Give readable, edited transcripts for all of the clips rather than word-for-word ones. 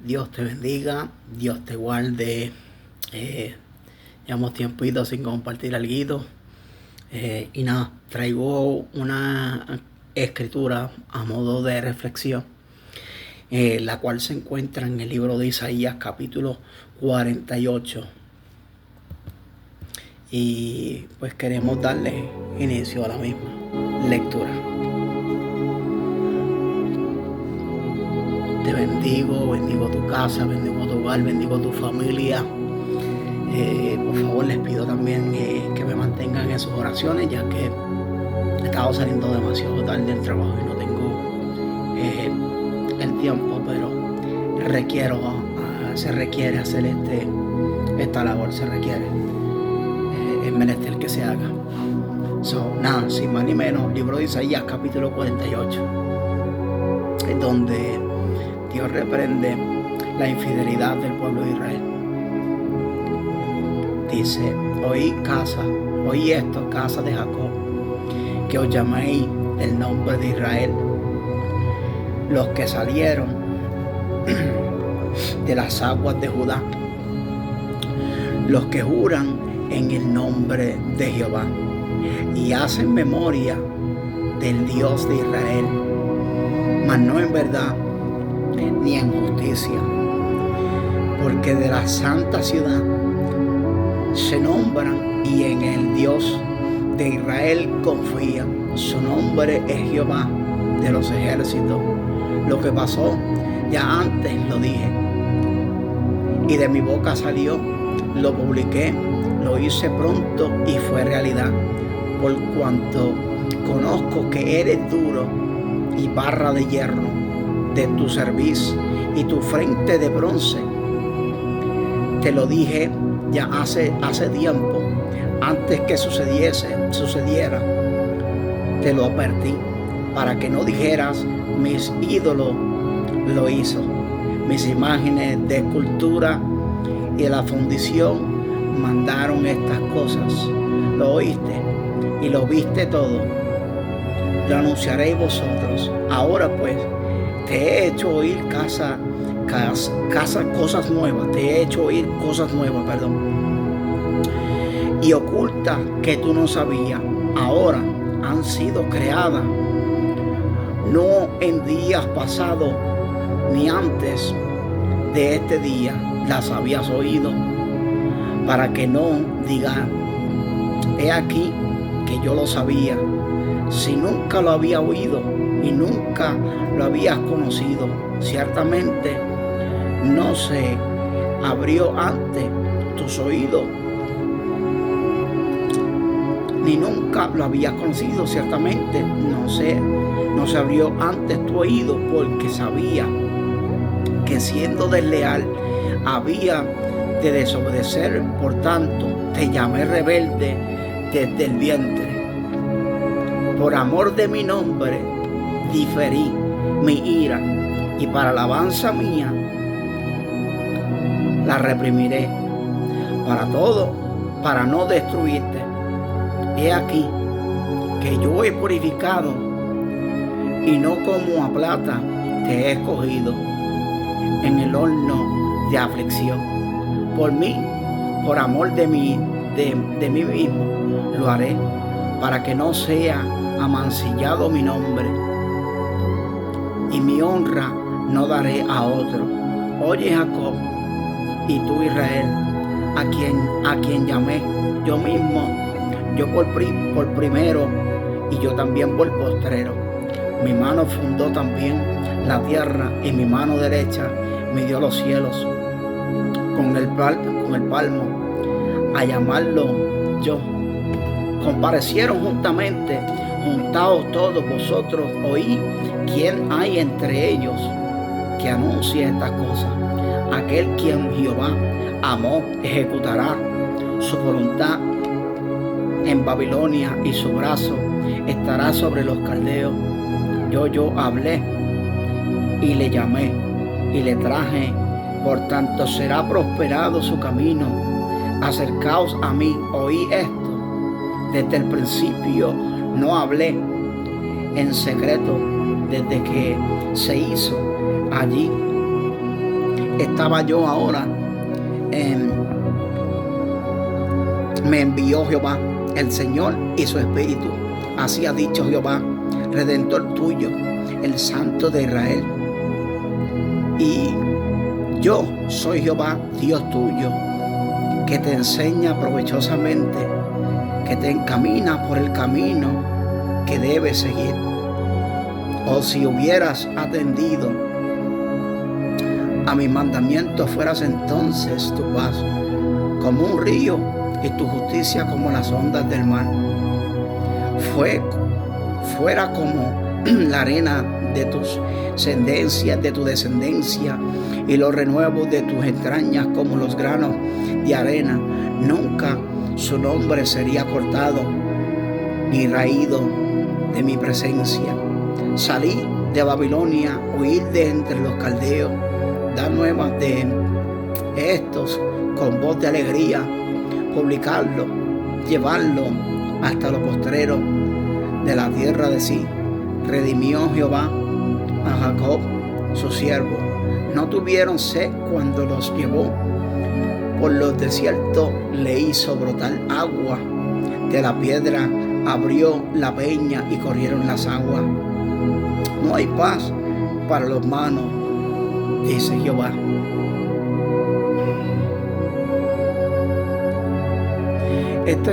Dios te bendiga, Dios te guarde. Llevamos tiempito sin compartir algo. Y nada, traigo una escritura a modo de reflexión, la cual se encuentra en el libro de Isaías capítulo 48. Y pues queremos darle inicio a la misma lectura. Te bendigo tu casa, bendigo tu hogar, bendigo tu familia. Por favor, les pido también que me mantengan en sus oraciones, ya que he estado saliendo demasiado tarde del trabajo y no tengo el tiempo, pero se requiere hacer esta labor, se requiere. Es menester que se haga. Nada, sin más ni menos, libro de Isaías capítulo 48, es donde Dios reprende la infidelidad del pueblo de Israel. Dice: oí esto, casa de Jacob, que os llaméis el nombre de Israel, los que salieron de las aguas de Judá, los que juran en el nombre de Jehová y hacen memoria del Dios de Israel, mas no en verdad ni en justicia, porque de la santa ciudad se nombran y en el Dios de Israel confían. Su nombre es Jehová de los ejércitos. Lo que pasó ya antes lo dije, y de mi boca salió, lo publiqué, lo hice pronto y fue realidad, por cuanto conozco que eres duro y barra de hierro de tu cerviz y tu frente de bronce. Te lo dije ya hace tiempo, antes que sucediera, te lo advertí, para que no dijeras: mis ídolos lo hizo, mis imágenes de escultura y de la fundición mandaron estas cosas. Lo oíste y lo viste todo, lo anunciaréis vosotros. Ahora pues, te he hecho oír cosas nuevas, y ocultas que tú no sabías, ahora han sido creadas, no en días pasados ni antes de este día las habías oído, para que no digan: he aquí que yo lo sabía, si nunca lo había oído y nunca lo habías conocido. Ciertamente no se abrió antes tus oídos, ni nunca lo habías conocido. Ciertamente no se abrió antes tu oído, porque sabía que siendo desleal había de desobedecer. Por tanto te llamé rebelde desde el vientre. Por amor de mi nombre diferí mi ira, y para alabanza mía la reprimiré para no destruirte. He aquí que yo he purificado, y no como a plata te he escogido en el horno de aflicción. Por mí, por amor de mí mismo, lo haré, para que no sea amancillado mi nombre, y mi honra no daré a otro. Oye, Jacob, y tú, Israel, a quien llamé yo mismo, yo por primero y yo también por postrero. Mi mano fundó también la tierra, y mi mano derecha midió los cielos. Con el palmo a llamarlo yo. Comparecieron juntados todos vosotros, oí quién hay entre ellos que anuncie estas cosas. Aquel quien Jehová amó ejecutará su voluntad en Babilonia, y su brazo estará sobre los caldeos. Yo hablé y le llamé y le traje, por tanto será prosperado su camino. Acercaos a mí, oí esto. Desde el principio no hablé en secreto, desde que se hizo allí estaba yo ahora, me envió Jehová, el Señor y su Espíritu. Así ha dicho Jehová, Redentor tuyo, el Santo de Israel. Y yo soy Jehová, Dios tuyo, que te enseña provechosamente, que te encamina por el camino que debes seguir. O si hubieras atendido a mis mandamientos, fueras entonces tu paz como un río y tu justicia como las ondas del mar. Fuera como la arena de tus descendencia, y los renuevos de tus entrañas como los granos de arena. Nunca su nombre sería cortado ni raído de mi presencia. Salí de Babilonia, huir de entre los caldeos, dar nuevas de estos con voz de alegría, publicarlo, llevarlo hasta lo postrero de la tierra de sí. Redimió Jehová a Jacob, su siervo. No tuvieron sed cuando los llevó por los desiertos, le hizo brotar agua de la piedra, abrió la peña y corrieron las aguas. No hay paz para los manos, dice Jehová. Esto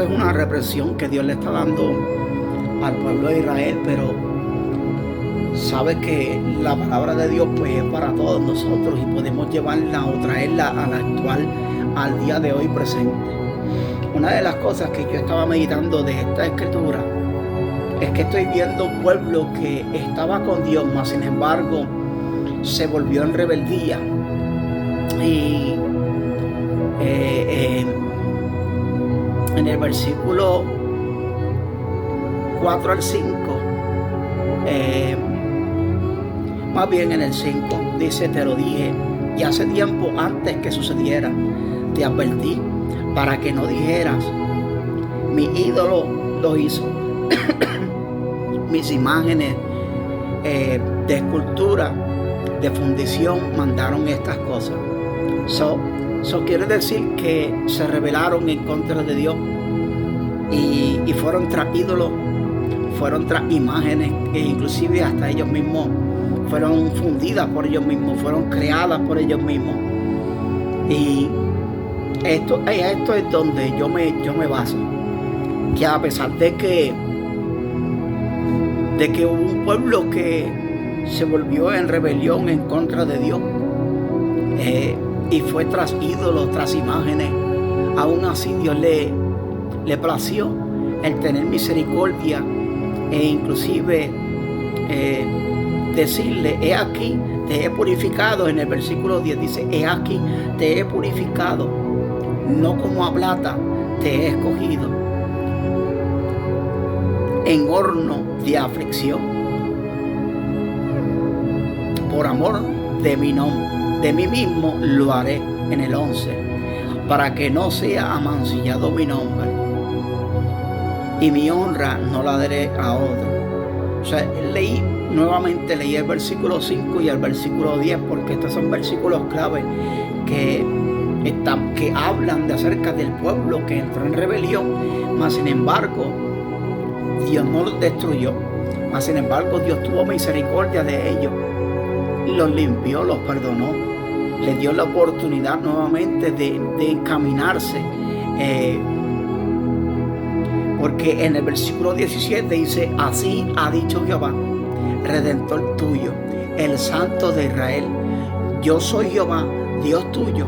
es una represión que Dios le está dando al pueblo de Israel, pero sabe que la palabra de Dios pues es para todos nosotros y podemos llevarla o traerla a la actual, al día de hoy presente. Una de las cosas que yo estaba meditando de esta escritura es que estoy viendo un pueblo que estaba con Dios, mas sin embargo se volvió en rebeldía. Y en el versículo 4 al 5, más bien en el 5, dice: te lo dije, y hace tiempo antes que sucediera, te advertí, para que no dijeras, mi ídolo lo hizo. Mis imágenes de escultura, de fundición, mandaron estas cosas. Eso quiere decir que se rebelaron en contra de Dios y fueron tras ídolos, fueron tras imágenes, e inclusive hasta ellos mismos fueron fundidas por ellos mismos, fueron creadas por ellos mismos. Y esto es donde yo me baso, que a pesar de que hubo un pueblo que se volvió en rebelión en contra de Dios, y fue tras ídolos, tras imágenes, aún así Dios le plació el tener misericordia e inclusive decirle: he aquí te he purificado. En el versículo 10 dice: he aquí te he purificado, no como a plata te he escogido, en horno de aflicción, por amor de mi nombre. De mí mismo lo haré, en el 11, para que no sea amancillado mi nombre, y mi honra no la daré a otro. O sea, nuevamente leí el versículo 5 y el versículo 10, porque estos son versículos clave que hablan de acerca del pueblo que entró en rebelión, mas sin embargo Dios no los destruyó, mas sin embargo Dios tuvo misericordia de ellos, los limpió, los perdonó, les dio la oportunidad nuevamente de encaminarse, porque en el versículo 17 dice: así ha dicho Jehová, Redentor tuyo, el Santo de Israel. Yo soy Jehová, Dios tuyo,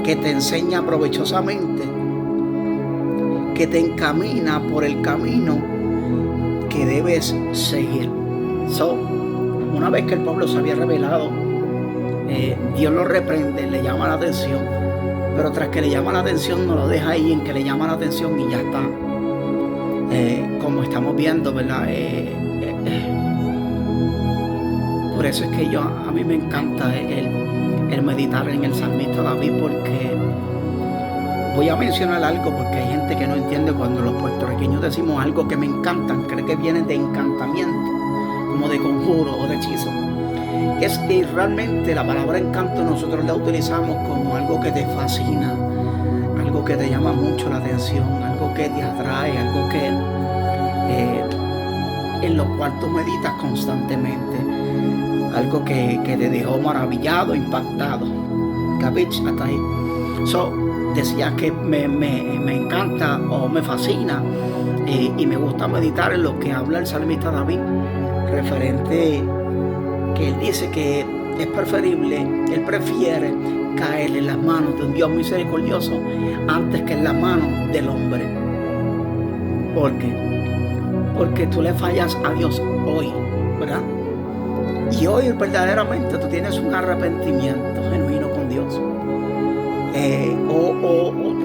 que te enseña provechosamente, que te encamina por el camino que debes seguir. Una vez que el pueblo se había rebelado, Dios lo reprende, le llama la atención, pero tras que le llama la atención no lo deja ahí en que le llama la atención y ya está. Como estamos viendo, ¿verdad? Por eso es que a mí me encanta el meditar en el salmista David, porque voy a mencionar algo, porque hay gente que no entiende cuando los puertorriqueños decimos algo que me encantan, cree que viene de encantamiento, como de conjuro o de hechizo. Es que realmente la palabra encanto nosotros la utilizamos como algo que te fascina, algo que te llama mucho la atención, algo que te atrae, algo que en lo cual tú meditas constantemente, algo que te dejó maravillado, impactado. ¿Capich? Hasta ahí. Decía que me encanta o me fascina y me gusta meditar en lo que habla el salmista David, referente que él dice que es preferible, él prefiere caer en las manos de un Dios misericordioso antes que en las manos del hombre. ¿Por qué? Porque tú le fallas a Dios hoy, ¿verdad? Y hoy verdaderamente tú tienes un arrepentimiento genuino con Dios.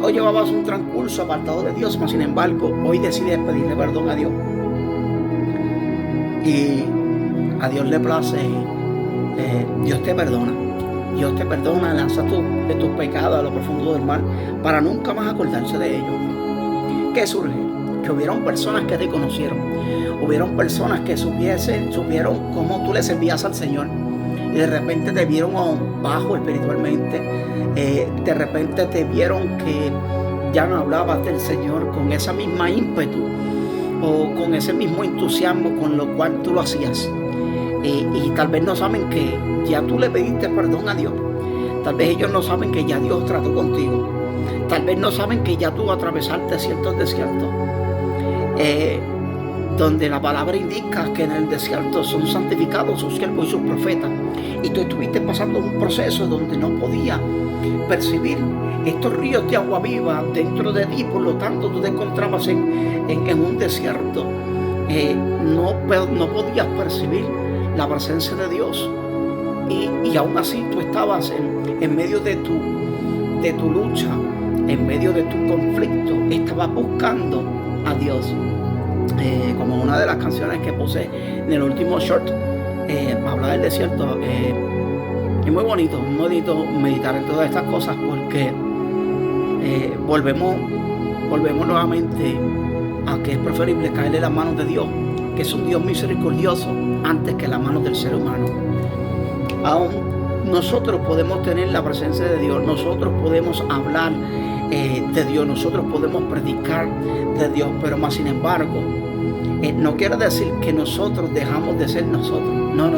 O llevabas un transcurso apartado de Dios, mas sin embargo, hoy decides pedirle perdón a Dios. Y a Dios le place, Dios te perdona, lanza tus pecados a lo profundo del mar para nunca más acordarse de ellos. ¿Qué surge? Que hubieron personas que te conocieron, hubieron personas que supieron cómo tú le servías al Señor y de repente te vieron bajo espiritualmente, de repente te vieron que ya no hablabas del Señor con esa misma ímpetu o con ese mismo entusiasmo con lo cual tú lo hacías, y tal vez no saben que ya tú le pediste perdón a Dios, tal vez ellos no saben que ya Dios trató contigo, tal vez no saben que ya tú atravesaste ciertos desiertos, donde la palabra indica que en el desierto son santificados sus siervos y sus profetas, y tú estuviste pasando un proceso donde no podías percibir estos ríos de agua viva dentro de ti, por lo tanto tú te encontrabas en un desierto, no podías percibir la presencia de Dios, y aún así tú estabas en medio de tu lucha, en medio de tu conflicto, estabas buscando a Dios. Como una de las canciones que puse en el último short, habla del desierto. Es muy bonito meditar en todas estas cosas, porque volvemos nuevamente a que es preferible caer en las manos de Dios, que es un Dios misericordioso, antes que en las manos del ser humano. Aún nosotros podemos tener la presencia de Dios, nosotros podemos hablar de Dios, nosotros podemos predicar de Dios, pero más sin embargo, no quiere decir que nosotros dejamos de ser nosotros. No,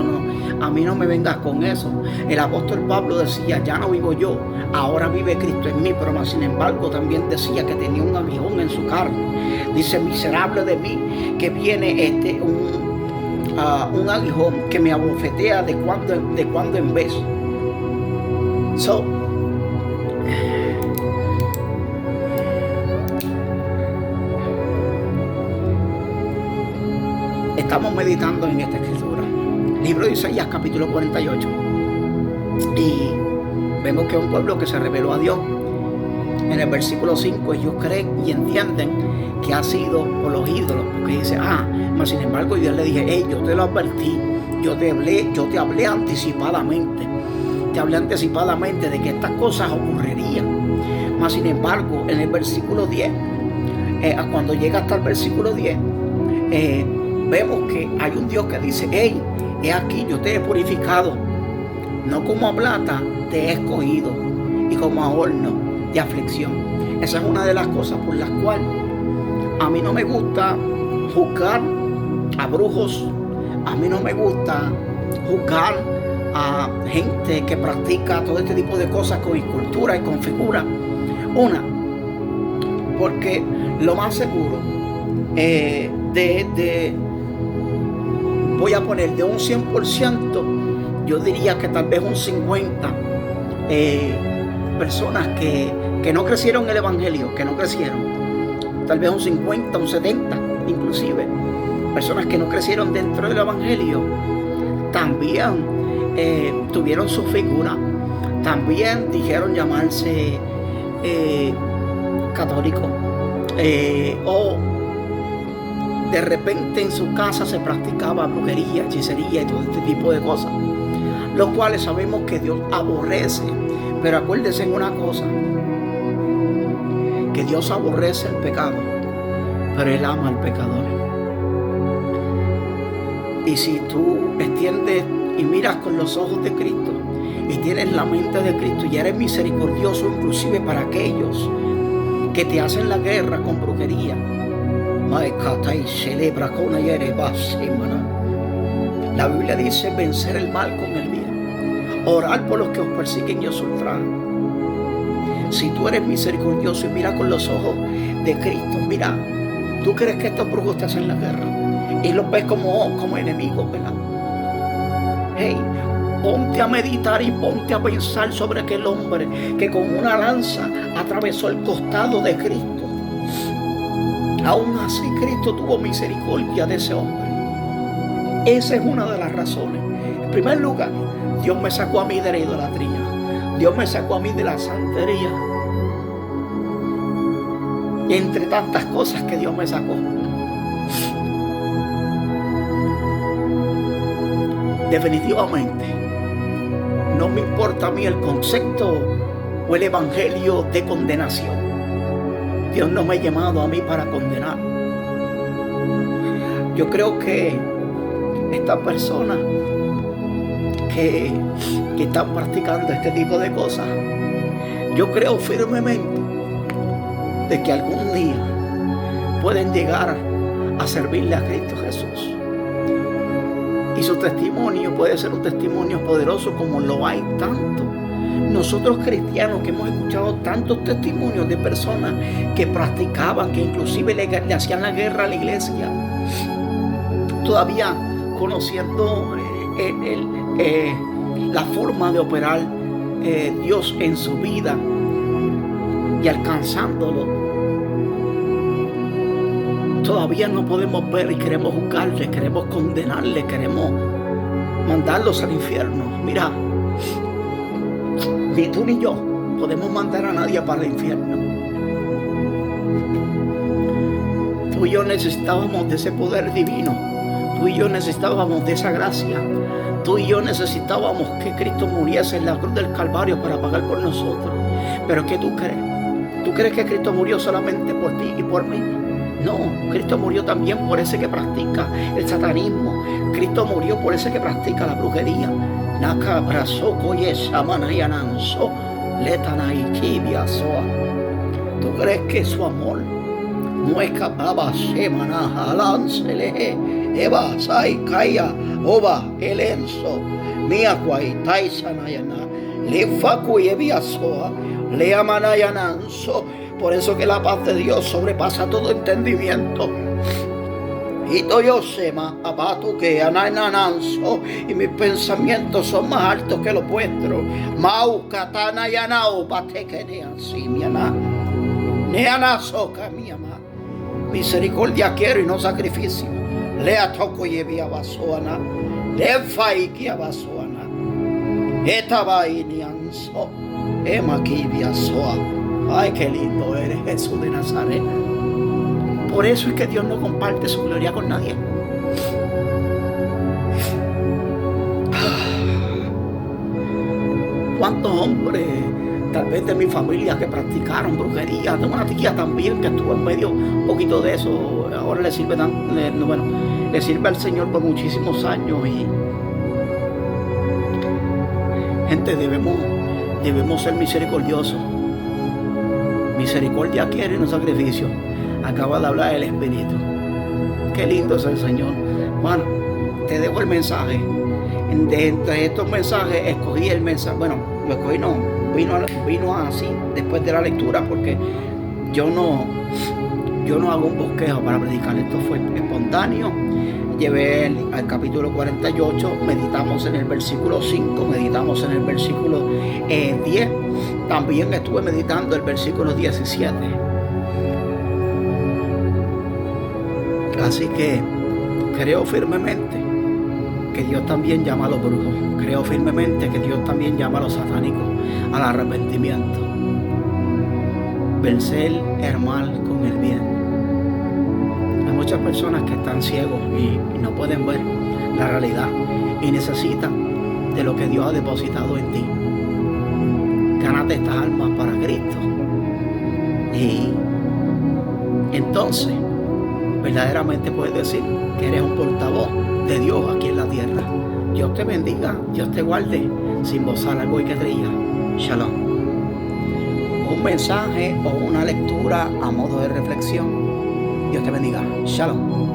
a mí no me vengas con eso. El apóstol Pablo decía, ya no vivo yo, ahora vive Cristo en mí, pero más sin embargo también decía que tenía un aguijón en su carne. Dice, miserable de mí, que viene un aguijón que me abofetea de cuando en vez. Estamos meditando en esta escritura, libro de Isaías, capítulo 48, y vemos que es un pueblo que se rebeló a Dios. En el versículo 5 ellos creen y entienden que ha sido por los ídolos, porque dice, mas sin embargo yo le dije, hey, yo te lo advertí, yo te hablé anticipadamente de que estas cosas ocurrirían. Mas sin embargo, en el versículo 10, cuando llega hasta el versículo 10, vemos que hay un Dios que dice, hey, he aquí, yo te he purificado, no como a plata te he escogido, y como a horno de aflicción. Esa es una de las cosas por las cuales a mí no me gusta juzgar a brujos, a mí no me gusta juzgar a gente que practica todo este tipo de cosas con escultura y con figura. Porque lo más seguro voy a poner de un 100%, yo diría que tal vez un 50% personas que no crecieron en el evangelio, tal vez un 50, un 70 inclusive, personas que no crecieron dentro del evangelio, también tuvieron su figura, también dijeron llamarse católicos, o de repente en su casa se practicaba brujería, hechicería y todo este tipo de cosas, los cuales sabemos que Dios aborrece. Pero acuérdense en una cosa, que Dios aborrece el pecado, pero Él ama al pecador. Y si tú extiendes y miras con los ojos de Cristo y tienes la mente de Cristo y eres misericordioso inclusive para aquellos que te hacen la guerra con brujería. La Biblia dice vencer el mal con el bien, orar por los que os persiguen y os ultrajan. Si tú eres misericordioso y mira con los ojos de Cristo, mira, tú crees que estos brujos te hacen la guerra y los ves como enemigos, ¿verdad? Hey, ponte a meditar y ponte a pensar sobre aquel hombre que con una lanza atravesó el costado de Cristo. Aún así Cristo tuvo misericordia de ese hombre. Esa es una de las razones. En primer lugar, Dios me sacó a mí de la idolatría. Dios me sacó a mí de la santería. Y entre tantas cosas que Dios me sacó. Definitivamente, no me importa a mí el concepto o el evangelio de condenación. Dios no me ha llamado a mí para condenar. Yo creo que estas personas que están practicando este tipo de cosas, yo creo firmemente de que algún día pueden llegar a servirle a Cristo Jesús. Y su testimonio puede ser un testimonio poderoso como lo hay tanto. Nosotros cristianos que hemos escuchado tantos testimonios de personas que practicaban, que inclusive le hacían la guerra a la iglesia, todavía conociendo la forma de operar Dios en su vida y alcanzándolo, todavía no podemos ver y queremos juzgarle, queremos condenarle, queremos mandarlos al infierno. Mira, ni tú ni yo podemos mandar a nadie para el infierno. Tú y yo necesitábamos de ese poder divino. Tú y yo necesitábamos de esa gracia. Tú y yo necesitábamos que Cristo muriese en la cruz del Calvario para pagar por nosotros. Pero ¿qué tú crees? ¿Tú crees que Cristo murió solamente por ti y por mí? No, Cristo murió también por ese que practica el satanismo. Cristo murió por ese que practica la brujería. Naka brazoko yesa manayananso letanai kibiasoa. ¿Tú crees que su amor no escapaba semana alancele eva sai kaya oba elenso miakwai taisanayana le faku yebiasoa le amanayananso? Por eso que la paz de Dios sobrepasa todo entendimiento. Y yo sema abato que anananso, y mis pensamientos son más altos que los vuestros. Mau katana yanao batekenea simiana. Neanaso kamiama. Misericordia quiero y no sacrificio. Lea toco yevia basoana. Le faiki abasoana. Etabainianso. Emakibia soa. Ay, qué lindo eres, Jesús de Nazaret. Por eso es que Dios no comparte su gloria con nadie. ¿Cuántos hombres, tal vez de mi familia, que practicaron brujería? Tengo una tía también que estuvo en medio un poquito de eso. Ahora le sirve le sirve al Señor por muchísimos años. Y gente, debemos ser misericordiosos. Misericordia quiere y no sacrificio. Acaba de hablar el Espíritu. Qué lindo es el Señor. Bueno, te dejo el mensaje. De entre estos mensajes escogí el mensaje. Bueno, lo escogí no. Vino así después de la lectura, porque yo no hago un bosquejo para predicar. Esto fue espontáneo. Llevé al capítulo 48, meditamos en el versículo 5, meditamos en el versículo 10. También estuve meditando el versículo 17. Así que creo firmemente que Dios también llama a los brujos. Creo firmemente que Dios también llama a los satánicos al arrepentimiento. Vencer el mal con el bien. Hay muchas personas que están ciegos y no pueden ver la realidad y necesitan de lo que Dios ha depositado en ti. Gánate estas almas para Cristo y entonces verdaderamente puedes decir que eres un portavoz de Dios aquí en la tierra. Dios te bendiga, Dios te guarde, sin bozar algo y que trilla. Shalom. Un mensaje o una lectura a modo de reflexión. Dios te bendiga. Shalom.